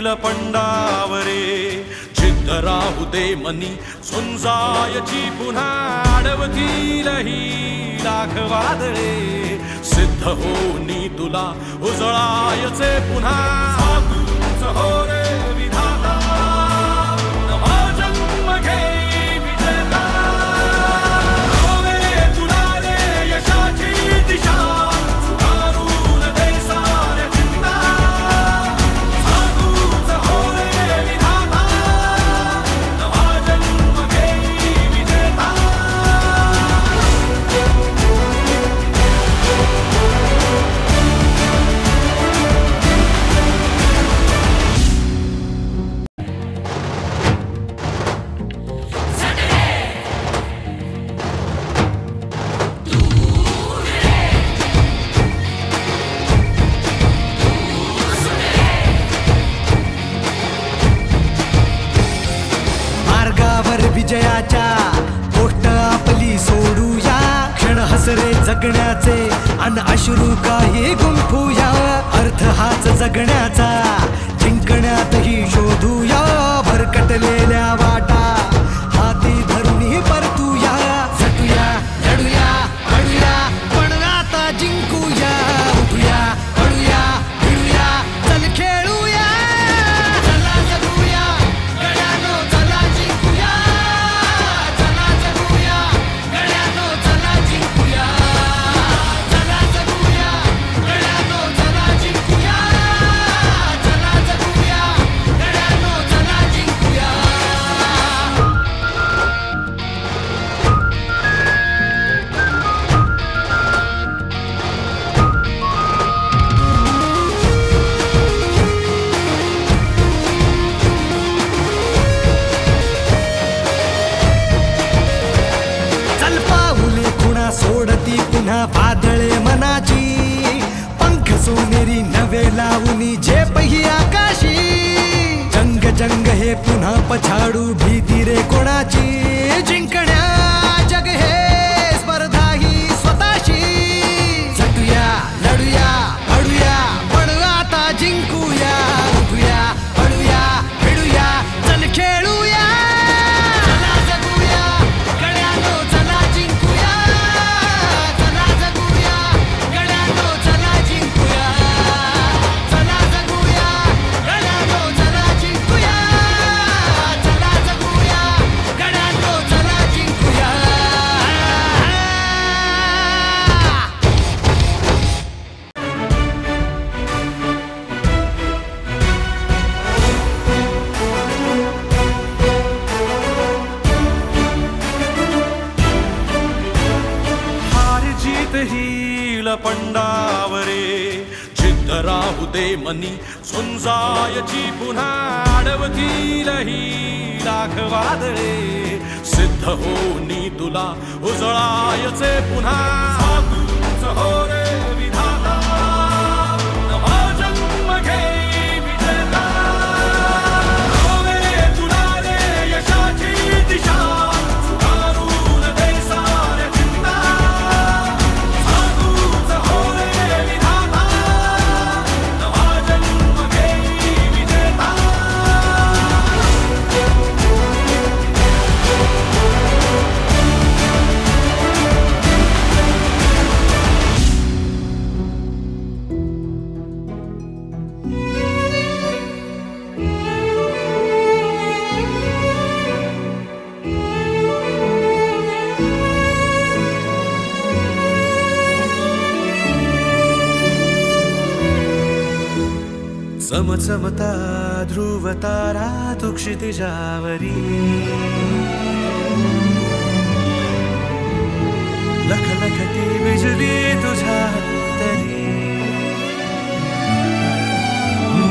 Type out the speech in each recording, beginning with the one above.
येईल पंडावरे जिद्द राहू दे मनी झुंजायची पुन्हा अडवतील ही लाख वादळे सिद्ध होनी तुला उजळायचे पुन्हा साधूच हो रे विधाता नवा जन्म घे विजेता होवे तुला रे यशाची दिशा विजयाच्या गोष्ट आपली सोडूया क्षण हसरे जगण्याचे अन अश्रू काही गुंफूया अर्थ हाच जगण्याचा जिंकण्यातही शोधूया भरकटलेल्या वाटा हाती धरूनही परतूया झटूया लढूया पडूया पण आता जिंकूया उठूया पडूया भिडूया चल खेळूया चला जगूया गड्यानो चला जिंकूया चला जगूया गड्यानो चला जिंकूया चला जगूया गड्यानो चला जिंकूया चला जगूया गड्यानो चला जिंकूया चल पाऊले खुणा सोडती पुन्हा वादळे मनाची पंख सोनेरी नवे लावूनी झेप ही आकाशी जंग जंग हे पुन्हा पछाडू भीती रे कोणाची जिंकण्या जग हे स्पर्धा ही स्वतःशी झटूया लढूया पडूया पण आता जिंकूया उठूया पडूया भिडूया चल खेळूया चला जगूया गड्यानो चला जिंकूया चला जगूया गड्यानो चला जिंकूया चला जगूया गड्यानो चला जिंकूया चला जगूया गड्यानो चला जिंकूया हार जीत हील पंडावरे जिद्द राहू दे मनी झुंजायची पुन्हा अडवतील ही लाख वादळे सिद्ध होनी तुला उजळायचे पुन्हा साधूच हो रे विधाता नवा जन्म घे विजेता होवे तुला रे यशाची दिशा सुधारून दे साऱ्या चिंता साधूच हो रे विधाता नवा जन्म घे विजेता चमचमता ध्रुव तारा तू क्षितिजावरी लखलखती बिजली तुझ्या तरी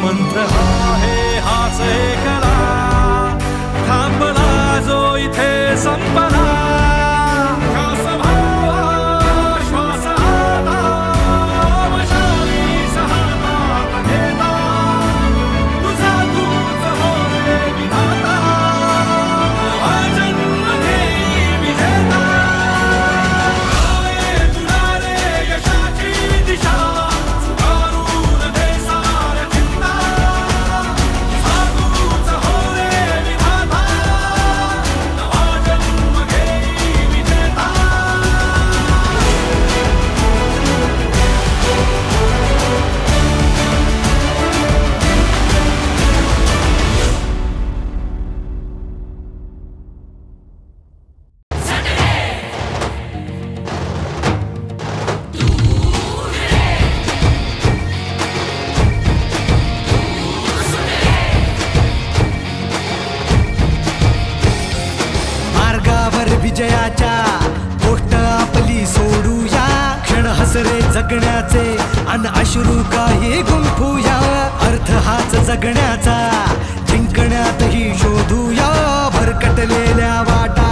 मंत्र आहे हाच एकला थांबला जो इथे संपला यशा जगण्याचे अन अश्रू काही गुंफूया अर्थ हाच जगण्याचा जिंकण्यातही शोधूया भरकटलेल्या वाटा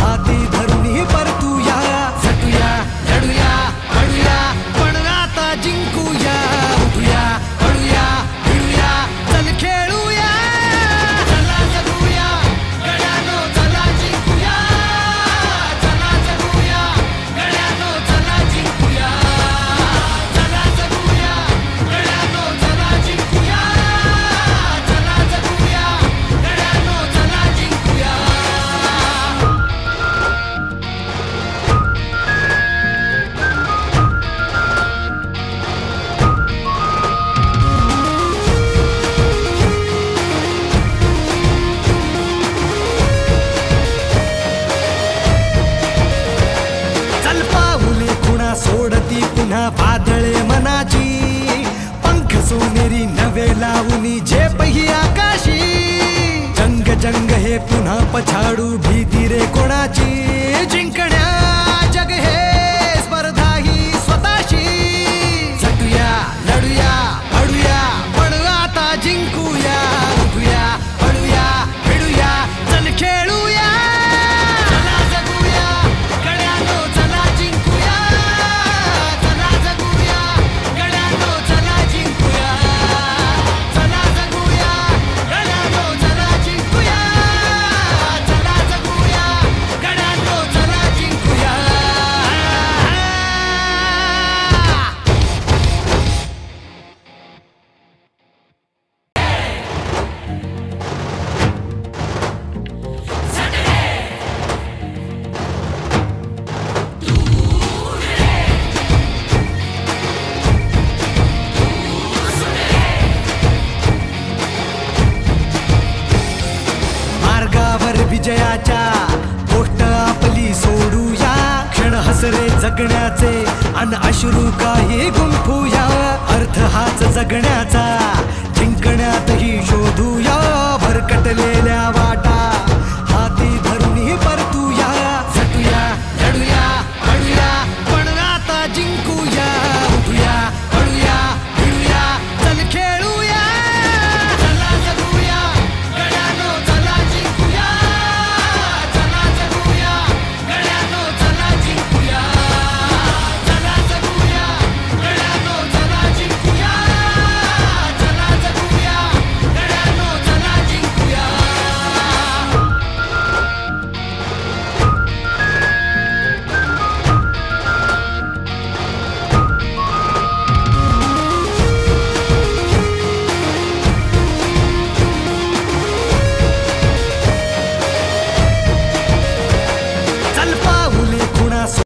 हाती धरून परतूया झटूया लढूया पडूया पण आता जिंकूया उठूया पडूया भिडूया चल खेळूया चला जगूया गड्यानो चला जिंकूया चला जगूया गड्यानो चला जिंकूया चला जगूया गड्यानो चला जिंकूया चला जगूया गड्यानो चला जिंकूया चल पाऊले खुणा सोडती पुन्हा वादळे मनाची पंख सोनेरी नवे लावूनी झेपही आकाशी जंग जंग हे पुन्हा पछाडू भीती रे कोणाची जिंकण्या जग हे स्पर्धा ही स्वतःशी झटूया लढूया पडूया पण आता जिंकूया उठूया पडूया भिडूया चल खेळूया चला जगूया गड्यानो चला जिंकूया चला जगूया गड्यानो चला जिंकूया चला जगूया गड्यानो चला जिंकूया चला जगूया गड्यानो चला जिंकूया मार्गावर विजयाच्या गोष्ट आपली सोडूया क्षण हसरे जगण्याचे अन